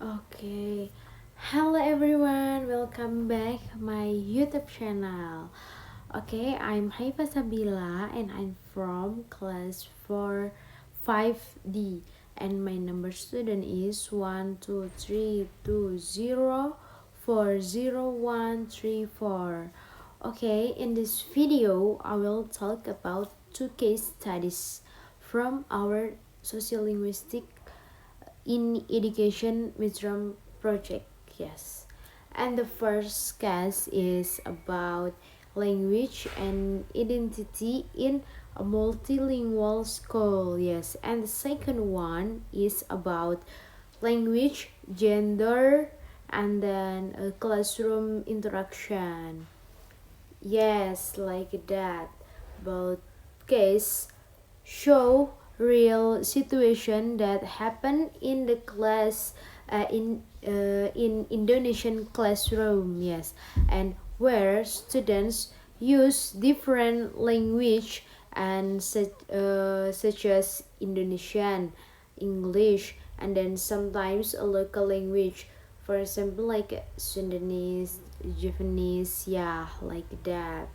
Okay. Hello everyone, welcome back my YouTube channel. Okay, I'm Haifa Sabila and I'm from class 4 5D and my number student is 12320400134. Okay, in this video I will talk about two case studies from our sociolinguistic in education midterm project. Yes, and the first case is about language and identity in a multilingual school. Yes, and the second one is about language, gender, and then a classroom interaction. Yes, like that. Both case show real situation that happen in the class in Indonesian classroom. Yes, and where students use different language and such as Indonesian, English, and then sometimes a local language, for example like Sundanese, Japanese, yeah, like that.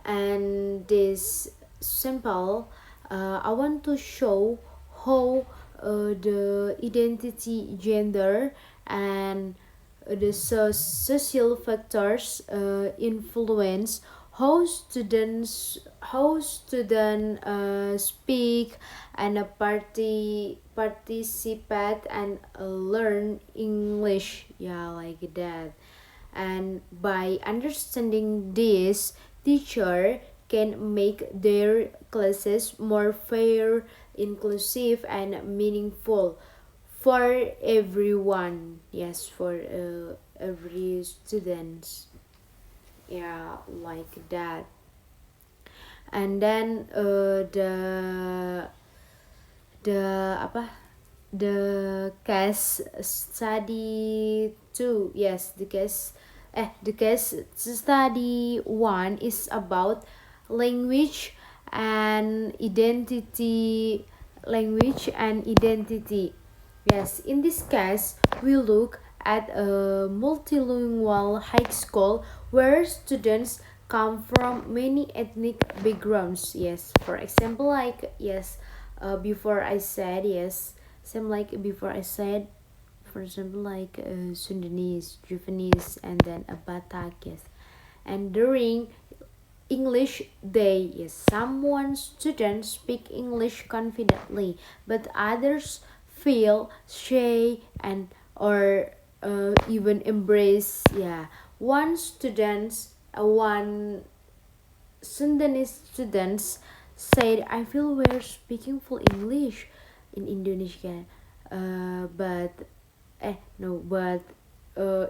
And this sample I want to show how the identity, gender, and the social factors influence how students speak and participate and learn English, yeah, like that. And by understanding this, teacher can make their classes more fair, inclusive, and meaningful for everyone. Yes, for every student. Yeah, like that. And then the apa the case study 2. Yes, the case study 1 is about language and identity. Language and identity. Yes, in this case we look at a multilingual high school where students come from many ethnic backgrounds. Yes, for example like, yes, before I said, yes, same like before I said, for example like Sundanese, Japanese, and then a Batak. Yes, and during English day, yes, someone students speak English confidently, but others feel shy and or even embrace. Yeah, one Sundanese students said, "I feel we're speaking full English in Indonesia, but no, but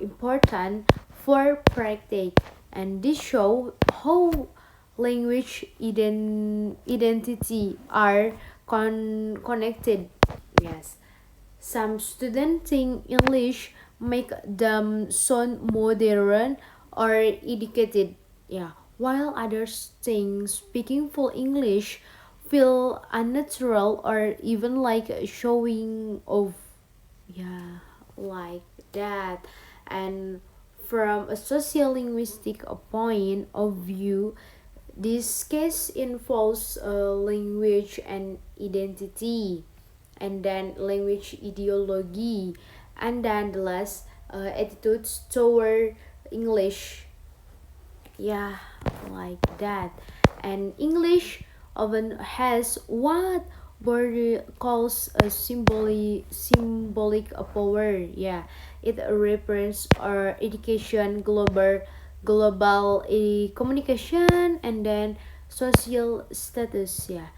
important for practice." And this show how language identity are connected. Yes, some students think English make them sound modern or educated, yeah, while others think speaking full English feel unnatural or even like showing off, yeah, like that. And from a sociolinguistic point of view, this case involves language and identity, and then language ideology, and then the last attitudes toward English. Yeah, like that. And English often has what Border calls a symbolic power. Yeah, it represents our education, global communication, and then social status. Yeah,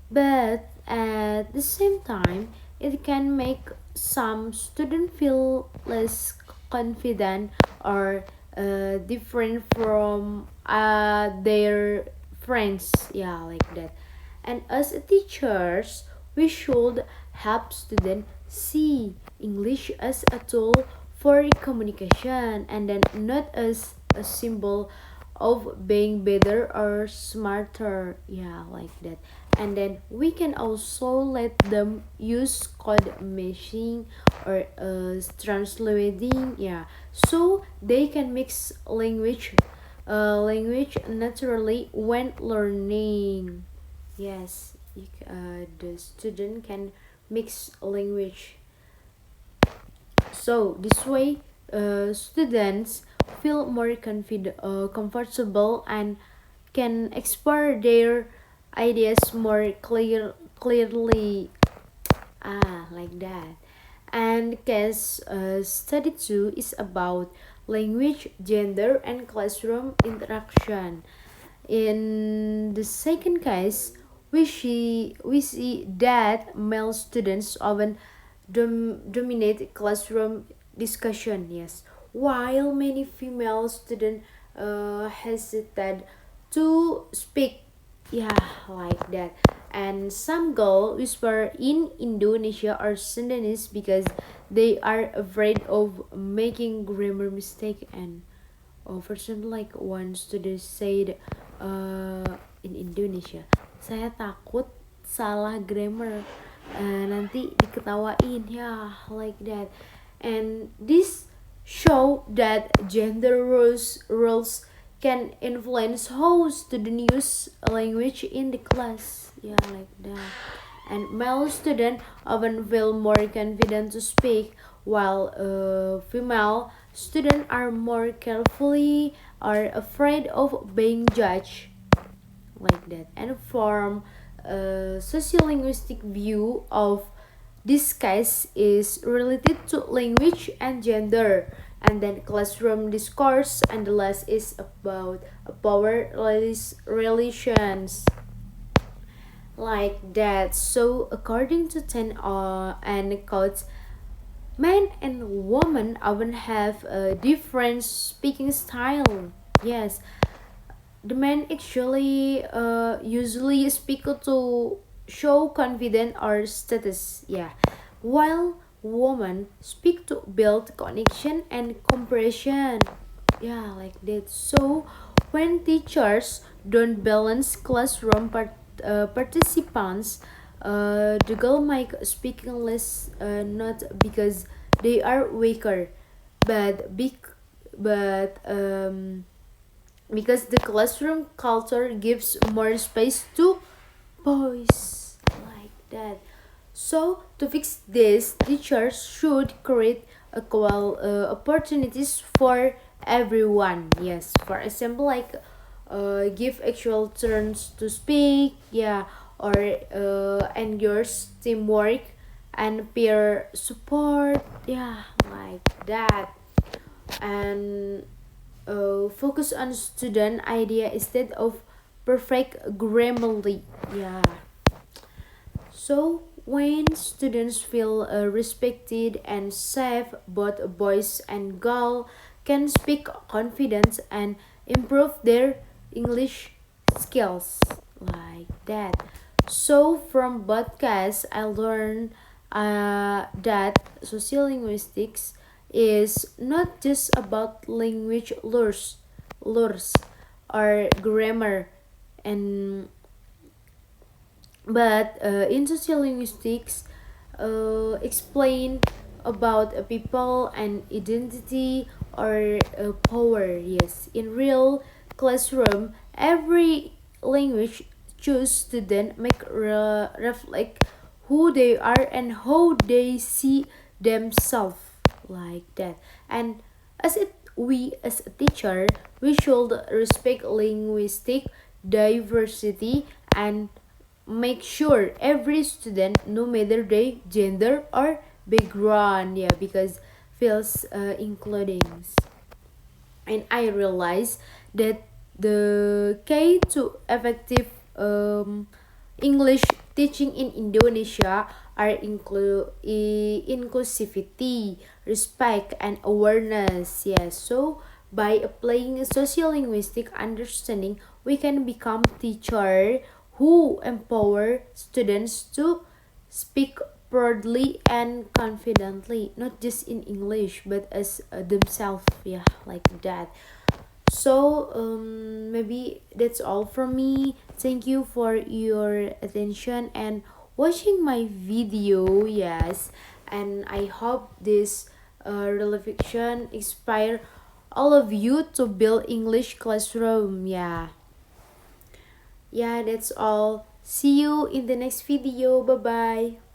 but at the same time, it can make some students feel less confident or different from their friends. Yeah, like that. And as teachers, we should help students see English as a tool for communication and then not as a symbol of being better or smarter. Yeah, like that. And then we can also let them use code meshing or translating, yeah, so they can mix language naturally when learning. Yes, the student can mix language. So this way, students feel more comfortable and can explore their ideas more clearly. Like that. And case study 2 is about language, gender, and classroom interaction. In the second case, we see that male students often dominate classroom discussion, yes, while many female students hesitate to speak, yeah, like that. And some girls whisper in Indonesia or Sundanese because they are afraid of making grammar mistake. And for example, like one student said in Indonesia, saya takut salah grammar, nanti diketawain, ya, like that. And this show that gender rules can influence how students use language in the class, yeah, like that. And male students often feel more confident to speak, while female students are more carefully or afraid of being judged, like that. And from a sociolinguistic view of this case is related to language and gender, and then classroom discourse, and the last is about power relations, like that. So according to 10 anecdotes, men and women often have a different speaking style. Yes, the men actually usually speak to show confidence or status, yeah, while women speak to build connection and compression, yeah, like that. So when teachers don't balance classroom participants, the girl might speaking less, not because they are weaker, but but because the classroom culture gives more space to boys, like that. So to fix this, teachers should create equal opportunities for everyone, yes, for example, like give actual turns to speak, yeah, or endorse teamwork and peer support, yeah, like that. And focus on student idea instead of perfect grammarly, yeah. So when students feel respected and safe, both boys and girls can speak confidence and improve their English skills, like that. So from podcast, I learned that sociolinguistics is not just about language lures or grammar, and but in sociolinguistics explain about a people and identity or power, yes. In real classroom, every language choose student make reflect who they are and how they see themselves, like that. And as a teacher, we should respect linguistic diversity and make sure every student, no matter their gender or background, yeah, because feels including. And I realized that the key to effective English teaching in Indonesia are inclusivity, respect, and awareness. Yes, so by applying sociolinguistic understanding, we can become teacher who empower students to speak proudly and confidently, not just in English but as themselves, yeah, like that. So maybe that's all from me. Thank you for your attention and watching my video. Yes, and I hope this reflection inspire all of you to build English classroom. Yeah, that's all. See you in the next video. Bye bye.